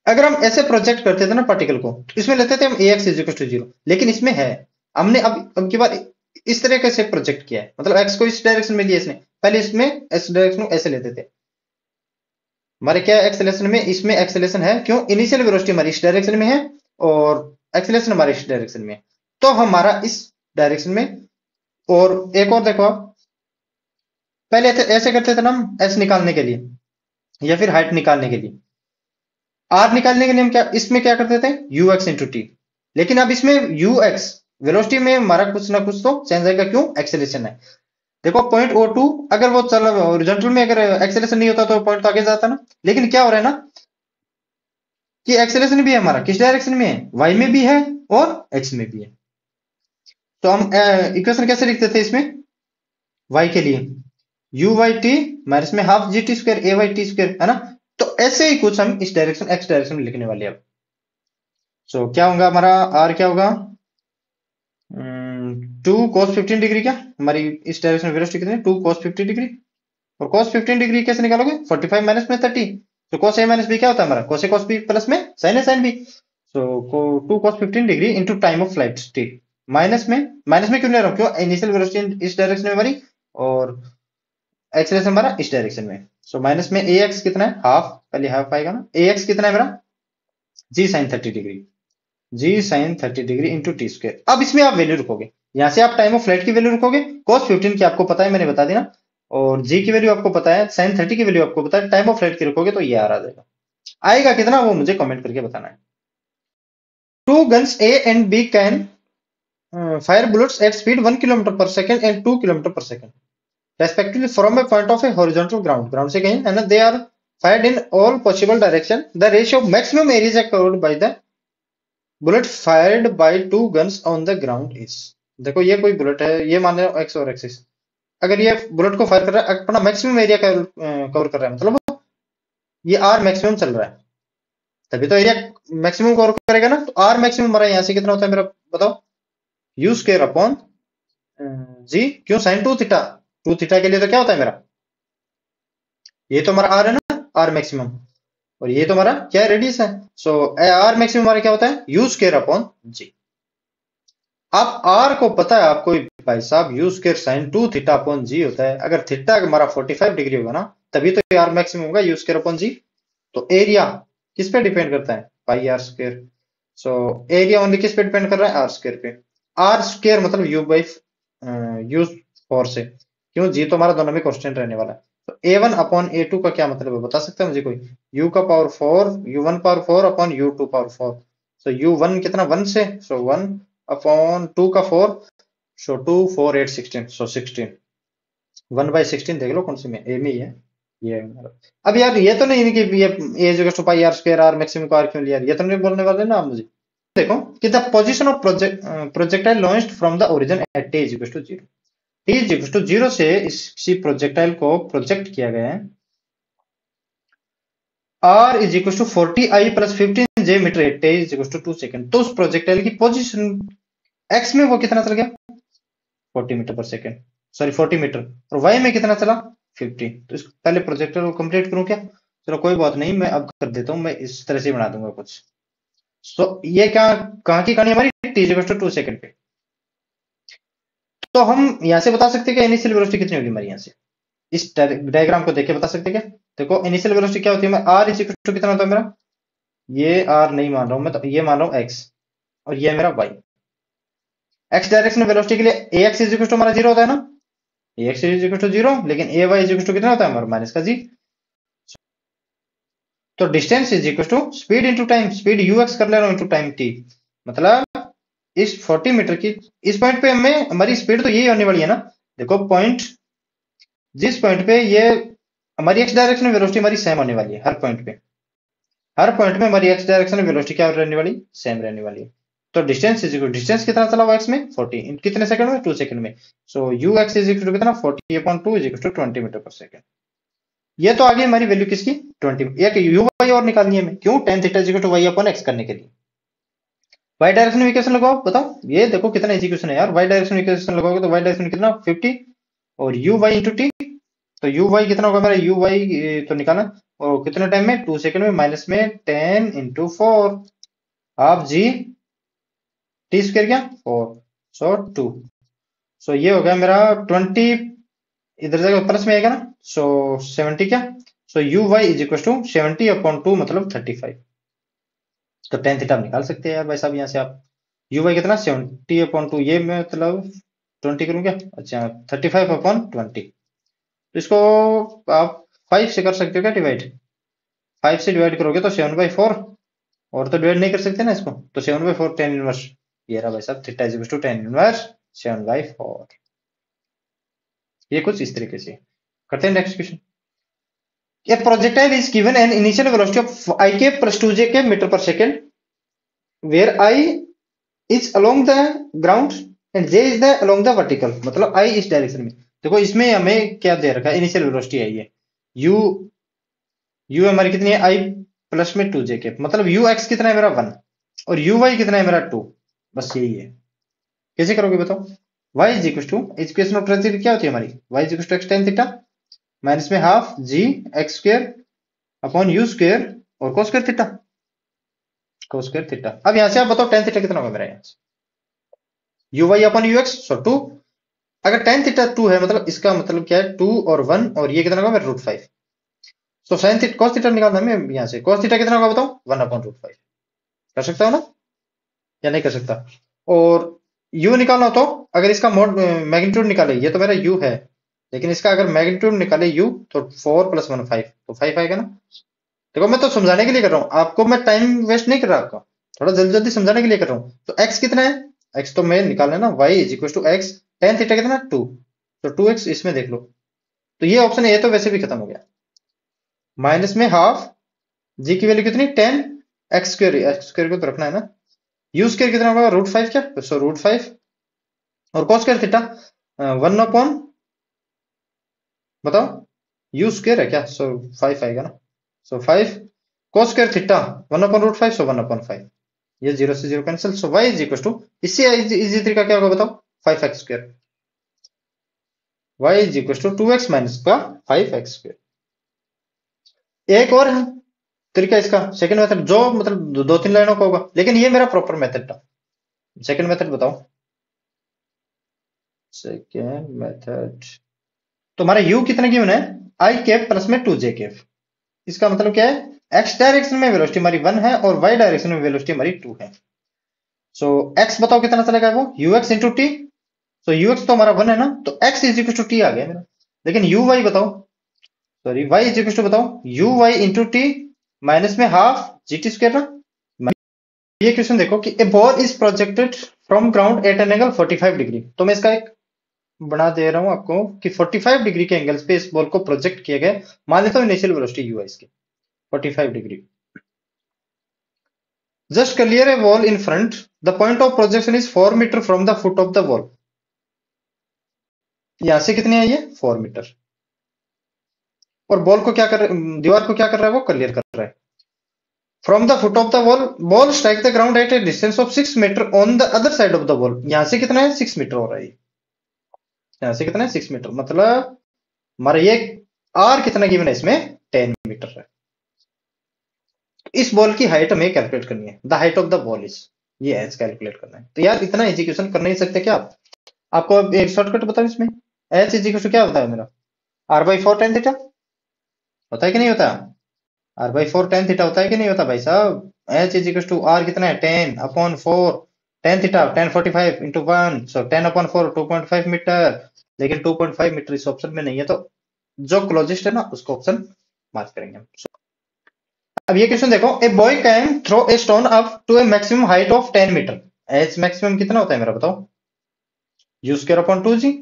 अगर हम ऐसे प्रोजेक्ट करते थे ना पार्टिकल को, तो इसमें लेते थे हम ए एक्स इज इक्वल टू 0, लेकिन इसमें है, हमने अब की बार इस तरह से प्रोजेक्ट किया है, मतलब एक्स को इस डायरेक्शन में लिया इसने, पहले इसमें इस डायरेक्शन को ऐसे लेते थे। हमारे क्या एक्सेलरेशन में, इसमें एक्सेलरेशन है, क्यों? इनिशियल वेलोसिटी हमारी इस डायरेक्शन में है और एक्सेलरेशन हमारे इस डायरेक्शन में है, तो हमारा इस डायरेक्शन में। और एक और देखो आप, पहले ऐसे करते थे ना हम एस निकालने के लिए या फिर हाइट निकालने के लिए, आर निकालने के लिए हम क्या इसमें क्या करते थे? You x into T. लेकिन अब इसमें यू एक्स वेलोसिटी में हमारा कुछ ना कुछ तो चेंज आएगा, क्यों? एक्सेलरेशन है। देखो पॉइंट ओ टू, अगर वो चल हॉरिजॉन्टल में अगर एक्सेलरेशन नहीं होता तो पॉइंट तो आगे जाता ना, लेकिन क्या हो रहा है ना कि एक्सेलरेशन भी है हमारा किस डायरेक्शन में है? वाई में भी है और एक्स में भी है। तो हम इक्वेशन कैसे लिखते थे इसमें वाई के लिए? यू वाई टी माइनस में हाफ जी टी स्क्वायर ए वाई टी स्क्वायर, है ना? तो ऐसे ही कुछ हम इस डायरेक्शन एक्स डायरेक्शन में लिखने वाले हैं अब। सो क्या होगा हमारा? आर क्या होगा? 2 cos 15 डिग्री, क्या हमारी इस डायरेक्शन में वेलोसिटी कितनी है? 2 cos 15 डिग्री। और cos 15 डिग्री कैसे निकालोगे? 45 माइनस में 30। तो cos a माइनस बी क्या होता है हमारा? cos a cos b plus में sin a sin b। So 2 cos 15 degree into time of flight T. Minus में क्यों ले रहा हूँ? क्यों? इनिशियल वेलोसिटी इस डायरेक्शन में हमारी और एक्सेलरेशन हमारा इस डायरेक्शन में। सो माइनस में ए एक्स कितना है? हाफ, पहले हाफ आएगा ना। ए एक्स कितना है मेरा? G sine 30 degree, g sine 30 degree into t square. अब इसमें आप वैल्यू रखोगे, यहां से आप टाइम ऑफ फ्लाइट की वैल्यू रखोगे, cos 15 की आपको पता है, मैंने बता दिया ना, और जी की वैल्यू आपको पता है, साइन 30 की वैल्यू आपको पता है, टाइम ऑफ फ्लाइट की रखोगे तो ये आ जाएगा। आएगा कितना वो मुझे कमेंट करके बताना है। Two guns A and B can fire bullets at speed 1 kilometre पर सेकंड एंड 2 किलोमीटर पर second respectively from a point of a horizontal ground से कहीं, है ना? they are fired in all possible direction, the ratio of maximum areas covered by the bullet fired by two guns on the ground is। देखो ये कोई bullet है, ये मान लो एक्स और एक्सिस, अगर ये बुलेट को फायर कर रहा है, अपना मैक्सिमम एरिया कवर कर रहा है, मतलब ये आर मैक्सिमम चल रहा है, तभी तो एरिया मैक्सिमम कवर करेगा ना। तो आर मैक्सिमम हमारा यहाँ से कितना होता है मेरा बताओ? यू स्क्वायर अपॉन जी, क्यों? साइन 2 थीटा, 2 थीटा के लिए तो क्या होता है मेरा? ये तो हमारा आर है ना, आर मैक्सिमम, और ये तो हमारा क्या है? रेडियस है। सो आर मैक्सिमम हमारा क्या होता है? U square upon g. आप आर को पता है आपको भाई साहब, u square sine 2 theta upon g होता है। अगर थीटा हमारा 45 डिग्री होगा ना, तभी तो आर मैक्सिमम होगा, यू स्क्वायर अपॉन जी। तो एरिया किस पे डिपेंड करता है? Pi r square. So area only किस पे डिपेंड कर रहा है? आर स्क्वायर पे। आर स्क्वायर मतलब यू बाई यू 4 से, क्यों? जी तो हमारा दोनों में कांस्टेंट रहने वाला है। तो ए वन अपॉन ए टू का क्या मतलब है बता सकता है मुझे कोई? यू का power 4, u one power 4 upon u two power 4। So u one कितना? 1 से, सो 1 अपॉन 2 का 4, सो 2 4 8 16, सो 16, 1/16 देख लो कौन सी में, ए में ही है, ये अब यार ये तो नहीं कि ये a is equal to pi r square r maximum को आर क्यों लिया, ये तो नहीं बोलने वाले ना आप मुझे। देखो कि the position of projectile launched from the origin at t is equal to zero. T is equal to zero से इसी प्रोजेक्टाइल को प्रोजेक्ट किया गया है r is equal to 40 i plus 15 j metre at t is equal to 2 second. तो उस projectile की position x में वो कितना चल गया 40 मीटर पर सेकेंड, सॉरी 40 मीटर, और वाई में कितना चला 50। तो इसको पहले प्रोजेक्टर को कंप्लीट करूं क्या, चलो कोई बात नहीं, मैं अब कर देता हूं, मैं इस तरह से बना दूंगा कुछ। तो ये क्या कहां की कहानी हमारी टी इक्वल टू 2 सेकेंड पे। तो हम यहां से बता सकते हैं कि इनिशियल वेलोसिटी कितनी होगी हमारी, यहां से इस डायग्राम को देख के बता सकते हैं क्या। देखो इनिशियल वेलोसिटी क्या होती है, मैं आर इज इक्वल टू कितना होता है मेरा, ये आर नहीं मान रहा हूं मैं, तो ये मान रहा हूं एक्स और ये मेरा वाई। एक्स डायरेक्शन वेलोसिटी के लिए ए एक्स इज इक्वल टू हमारा जीरो होता है ना, ए x is equal to zero, लेकिन ए वाई इज इक्वल टू कितना होता है हमारा माइनस का जी। तो distance is equal to speed into time, speed you x कर ले रहा हूं इंटू टाइम टी। मतलब इस 40 मीटर की इस पॉइंट पे हमें हमारी स्पीड तो यही होने वाली है ना। देखो पॉइंट, जिस पॉइंट पे ये हमारी एक्स डायरेक्शन में वेलोसिटी हमारी सेम होने वाली है, हर पॉइंट पे, हर पॉइंट में हमारी एक्स डायरेक्शन में वेलोसिटी क्या रहने वाली, सेम रहने वाली है। तो डिस्टेंस इज इक्वल, डिस्टेंस कितना चला हुआ एक्स में 40, कितने सेकंड में 2 सेकंड में। So u x is equal to कितना 40 upon 2 is equal to 20 metre पर सेकंड। ये तो आ गई हमारी वैल्यू किसकी 20। एक यू वाई और निकालनी है हमें, क्यों, tan theta is equal to y upon x करने के लिए। वाई डायरेक्शन में इक्वेशन लगाओ, बताओ ये देखो कितना इजी क्वेश्चन है यार। वाई डायरेक्शन में इक्वेशन लगाओगे तो वाई डायरेक्शन में कितना 50 और यू वाई इंटू टी। तो यू वाई कितना होगा मेरा, यू वाई तो निकालना, और कितने टाइम में 2 सेकंड में, माइनस में 10 into 4 half g t square क्या 4 सो 2। सो ये हो गया मेरा 20, इधर जाकर प्लस में आएगा ना, सो 70 क्या, so u y is equal to 70 upon 2 मतलब 35। तो tan थीटा निकाल सकते हैं यार भाई साहब यहाँ से आप। यू वाई कितना 70 अपॉन 2, ये मैं मतलब 20 करूँ क्या, अच्छा 35 अपॉन 20। तो इसको आप 5 से कर सकते हो क्या डिवाइड, 5 से डिवाइड करोगे तो 7/4, और तो डिवाइड नहीं कर सकते ना इसको, तो 7/4 tan इनवर्स, ये रहा भाई साहब theta is equal to tan inverse 7/4। ये कुछ इस तरीके से करते हैं। Next question, a projectile is given an initial velocity of I k plus 2j k meter per second where I is along the ground and j is the along the vertical। मतलब I इस direction में, देखो इसमें हमें क्या दे रखा है, initial velocity आई है u, u हमारी कितनी है I प्लस में 2j k, मतलब u x कितना है मेरा 1 और u y कितना है मेरा 2, बस यही है। कैसे करोगे बताओ, y is equal to, equation of transit क्या होती है हमारी, y is equal to x tan theta minus में half g x square upon u square और cos square theta, cos square theta. अब यहां से आप बताओ tan थीटा कितना होगा मेरा, यहाँ से u y upon u x, so 2। अगर tan थीटा 2 है मतलब इसका मतलब क्या है 2 और 1, और ये कितना होगा मेरा √5। So sine theta cos theta निकालना है हमें, यहाँ से कोस थीटा कितना होगा बताओ 1 अपॉन √5। कर सकता हो ना या नहीं कर सकता। और u निकालना हो तो अगर इसका मोड मैग्नीट्यूड निकाले, ये तो मेरा u है, लेकिन इसका अगर मैग्नीट्यूड निकाले u तो 4 + 1 5, तो 5 आएगा ना। देखो मैं तो समझाने के लिए कर रहा हूँ आपको, मैं टाइम वेस्ट नहीं कर रहा आपका, थोड़ा जल्दी जल्दी समझाने के लिए कर रहा हूँ। तो x कितना है, x तो मैं निकालना है ना, y is equal to x, tan theta कितना 2, तो 2x इसमें देख लो। तो ये ऑप्शन ए तो वैसे भी खत्म हो गया, माइनस में हाफ जी की वैल्यू कितनी 10 एक्स स्क्वायर, एक्स स्क्वायर को तो रखना है ना, यू स्क्वायर कितना होगा √5 क्या, सो √5 और cos स्क्वायर थीटा 1 अपॉन, बताओ यू स्क्वायर है क्या, सो 5 आएगा ना, so 5 cos square theta 1 upon √5, so 1 upon 5, ये 0 से 0 cancel. So y is equal to, इससे इजी तरीका क्या होगा बताओ 5x square, y is equal to 2x minus का 5x स्क्वायर। एक और है तरीका इसका, सेकंड मेथड, जो मतलब दो तीन लाइनों का होगा, लेकिन ये मेरा प्रॉपर मेथड था। सेकंड मेथड बताओ, सेकंड मेथड तो हमारा u कितना गिवन है i कैप प्लस में 2j कैप। इसका मतलब क्या है, x डायरेक्शन में वेलोसिटी हमारी 1 है और y डायरेक्शन में वेलोसिटी हमारी 2 है। सो x बताओ कितना चलेगा वो ux into t, so ux तो हमारा 1 है ना, तो x is equal to t आ गया मेरा। लेकिन uy बताओ, sorry y is equal to बताओ uy इंटू टी माइनस में हाफ जी टी स्क्वायर ना। ये क्वेश्चन देखो कि a ball is projected from ground at an angle 45 degree, तो मैं इसका एक बना दे रहा हूं आपको कि 45 डिग्री के एंगल्स पे इस बॉल को प्रोजेक्ट किया गया। मान लेता हूं इनिशियल वेलोसिटी यू है इसकी 45 degree. Just clear a wall in front, the point of projection is 4 metre from the foot of the wall. यहां से कितने है ये 4 मीटर। और बॉल को क्या कर, दीवार को क्या कर रहा है, वो क्लियर कर रहा है। From the foot of the wall, ball strike the ground at a distance of 6 metre on the other side of the wall. यहां से कितना है 6 मीटर हो रहा है। यहां से कितना है 6 मीटर, मतलब हमारा ये आर कितना गिवन है इसमें 10 मीटर है। इस बॉल की हाइट हमें कैलकुलेट करनी है, the height of the ball is, ये एच कैलकुलेट करना है। तो यार इतना एग्जीक्यूशन कर नहीं सकते क्या आप? आपको अब एक शॉर्टकट बताओ इसमें। एच इज क्या होता है मेरा, आर बाई 4 टेन थीटा होता है कि नहीं होता? आर बाई 4 टेन थीटा होता है कि नहीं होता भाई साहब? एच इज टू आर कितना है 10 अपॉन 4 टेन थीटा 10 45 इंटू 1, सो 10 अपॉन 4 2.5 मीटर। लेकिन 2.5 मीटर इस ऑप्शन में नहीं है, तो जो क्लोजेस्ट है ना उसको ऑप्शन मार्क करेंगे हम। अब ये क्वेश्चन देखो, a boy can throw a stone up to a maximum height of 10 metre. H maximum कितना होता है मेरा बताओ? U square upon 2g।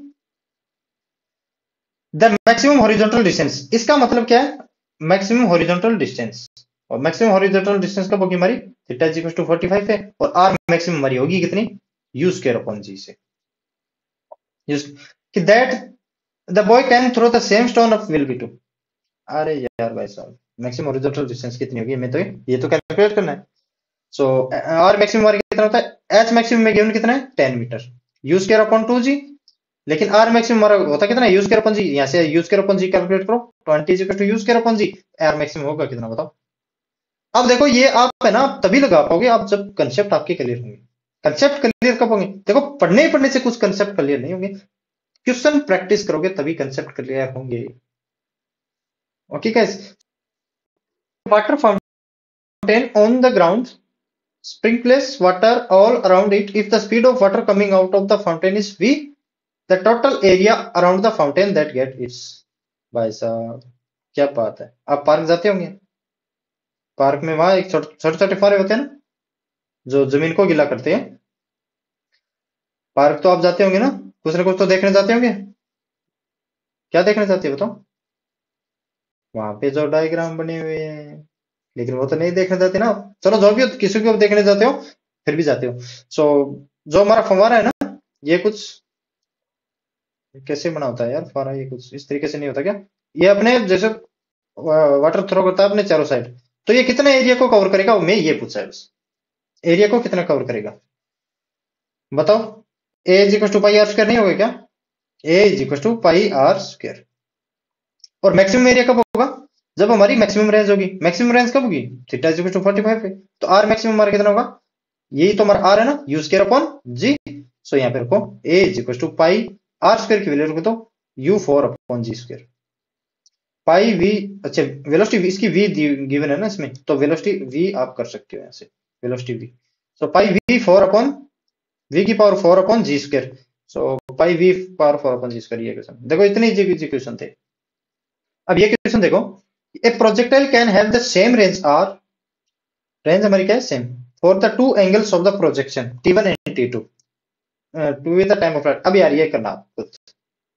The maximum horizontal distance, इसका मतलब क्या है? मैक्सिमम हॉरिजॉन्टल डिस्टेंस, और मैक्सिमम हॉरिजॉन्टल डिस्टेंस कब होगी हमारी? थीटा इज इक्वल टू 45 है, और आर मैक्सिमम हमारी होगी कितनी? यू स्क्वायर अपॉन जी से। कि that the boy can throw the same stone up will be to. अरे यार भाई साहब, मैक्सिमम हॉरिजॉन्टल डिस्टेंस कितनी होगी? मैं तो ये तो कैलकुलेट करना है। सो आर मैक्सिमम हमारा कितना होता है? एच मैक्सिमम में गिवन कितना है 10 metre, you square upon 2g। लेकिन आर मैक्सिमम हमारा होता कितना है? U square upon g. यहां से u square upon g calculate करो, 20 is equal to u square upon g. R maximum होगा कितना बताओ? अब देखो ये आप है ना तभी लगा पाओगे आप जब कंसेप्ट आपके क्लियर होंगे। कंसेप्ट क्लियर कब होंगे? देखो पढ़ने ही पढ़ने से कुछ कंसेप्ट क्लियर नहीं होंगे, क्वेश्चन प्रैक्टिस करोगे तभी कंसेप्ट क्लियर होंगे। Okay guys, water fountain on the ground sprinkles water all around it. If the speed of water coming out of the fountain is v, the total area around the fountain that get its। भाई साहब क्या बात है, आप park जाते होंगे, park में वहां एक छोटे छोटे फुहारे होते हैं ना जो जमीन को गीला करते हैं। पार्क तो आप जाते होंगे ना कुछ तो देखने जाते होंगे। क्या देखने जाते हो बताओ? वहां पे जो डायग्राम बने हुए हैं, लेकिन वो तो नहीं देखने जाते ना। चलो जो भी हो, किसी को देखने जाते हो फिर भी जाते हो। सो जो हमारा फव्वारा है ना, ये कुछ कैसे बना होता है यार फव्वारा? ये कुछ इस तरीके से नहीं होता क्या? ये अपने जैसे वाटर थ्रो करता है अपने चारों साइड, तो ये कितना एरिया को कवर करेगा? मैं ये पूछा है बस, एरिया को कितना कवर करेगा बताओ? A is equal to pi r square नहीं होगा क्या? A is equal to pi r square. और मैक्सिमम एरिया कब होगा? जब हमारी मैक्सिमम रेंज होगी। मैक्सिमम रेंज कब होगी? थीटा इज इक्वल टू 45 है, तो आर मैक्सिमम हमारा कितना होगा? यही तो हमारा आर है ना, u square upon g. So यहाँ पे रखो a is equal to pi r square की वैल्यू रखो तो u 4 upon g square. Pi v, अच्छा वेलोसिटी इसकी वी गिवन है ना इसमें, तो वेलोसिटी वी आप कर सकते हो यहाँ से, velocity v. So pi v 4 upon v की power 4 upon g square. So pi v power 4 upon g square. ये क्वेश्चन देखो, इतने इजी क्वेश्चन थे। अब ये क्वेश्चन देखो, a projectile can have the same range r, range हमारी क्या है same, for the two angles of the projection T1 and T2 to with the time of flight. अब यार ये करना कुछ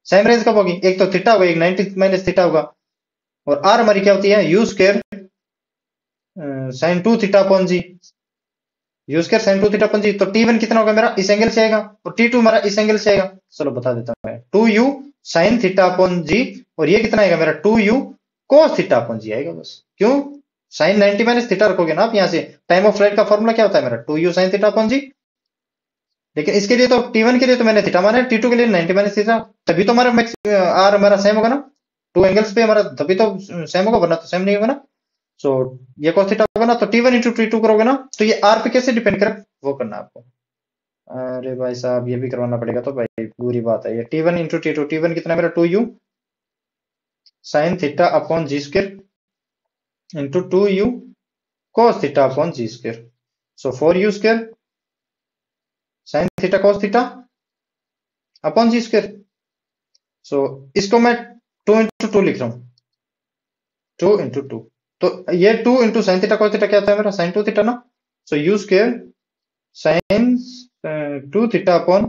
सेम रेंज कब होगी? एक तो थीटा होगा, एक 90 माइनस थीटा होगा, और आर हमारी क्या होती है u square sine 2 theta upon g. U square sine 2 theta upon g, तो T1 कितना होगा मेरा इस एंगल से आएगा, और T2 हमारा इस एंगल से आएगा। चलो बता देता हूं मैं, 2u साइन थीटा अपॉन जी, और ये कितना आएगा मेरा 2u cos थीटा अपॉन जी आएगा बस। क्यों? साइन 90 माइनस थीटा रखोगे ना आप यहाँ से, टाइम ऑफ फ्लाइट का फॉर्मूला क्या होता है मेरा 2u sine theta upon g. लेकिन इसके लिए तो T1 के लिए तो मैंने थीटा माना है, T2 के लिए 90 माइनस थीटा, तभी तो हमारा आर हमारा सेम होगा ना, टू एंगल्स पे हमारा तभी तो सेम होगा, वरना तो सेम नहीं होगा ना। सो ये cos थीटा होगा ना, तो T1 इंटू T2 करोगे ना, तो ये आर पे कैसे डिपेंड करे वो करना आपको। अरे भाई साहब ये भी करवाना पड़ेगा, तो भाई बुरी बात है। ये T1 इंटू T2, T1 कितना मेरा 2u sine theta upon g square into 2u cos theta upon g square. So 4u square sine theta cos theta upon g square. So इसको मैं 2 इंटू 2 लिख रहा हूं, 2 इंटू 2, तो ये 2 into sine theta cos theta क्या होता है मेरा साइन 2 थीटा ना। सो u square sine 2 theta upon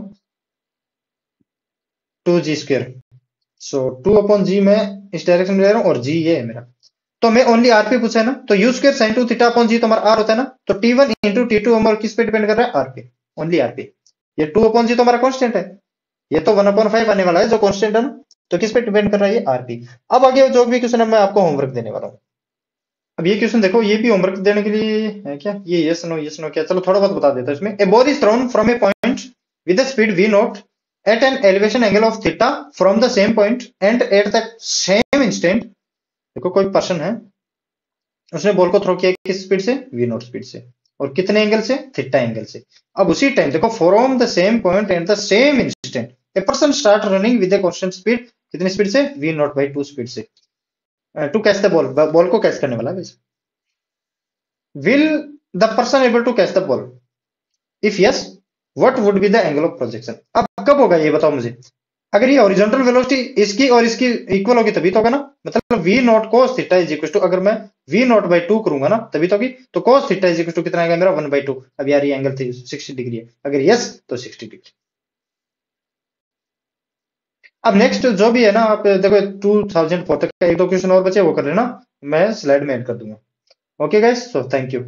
2g²। सो 2/g में इस डायरेक्शन में ले रहा हूँ और g ये है मेरा। तो मैं ओनली आरपी पूछा है ना, तो u² sin 2 theta upon g तो हमारा r होता है ना, तो t1 इंटू t2 हमारा किस पे डिपेंड कर रहा है, r पे, ओनली r पे। ये 2/g तो हमारा कांस्टेंट है, ये तो 1/5 आने वाला है जो कांस्टेंट है ना, तो किस पे डिपेंड कर रहा है, ये r पे। अब आगे जो भी क्वेश्चन है मैं आपको होमवर्क देने वाला हूँ। अब ये क्वेश्चन देखो, ये भी होमवर्क देने के लिए है क्या, ये यस नो क्या, चलो थोड़ा बहुत बता देता हूँ इसमें। A ball is thrown from a point with speed v naught at an elevation angle of theta from the same point and at the same instant. देखो कोई पर्सन है, उसने बॉल को थ्रो किया किस स्पीड से, v नॉट स्पीड से, और कितने एंगल से, थीटा एंगल से। अब उसी टाइम देखो, from the same point and the same instant a person start running with a constant speed, कितनी स्पीड से, v नॉट बाई 2 स्पीड से, to catch the ball, ball को कैच करने वाला है। Will the person able to catch the ball, if yes what would be the angle of projection. अब कब होगा ये बताओ मुझे, अगर ये हॉरिजॉन्टल वेलोसिटी इसकी और इसकी इक्वल होगी तभी तो होगा ना, मतलब v naught cos theta is equal to, अगर मैं v नॉट बाई 2 करूंगा ना तभी तो होगी, तो cos theta is equal to कितना आएगा मेरा, 1/2। अब यार ये एंगल 60 डिग्री है, अगर यस तो 60 डिग्री। अब नेक्स्ट जो भी है ना, आप देखो 2004 तक का एक दो क्वेश्चन और बचे वो कर लेना, मैं स्लाइड में ऐड कर दूंगा। Okay guys, so thank you.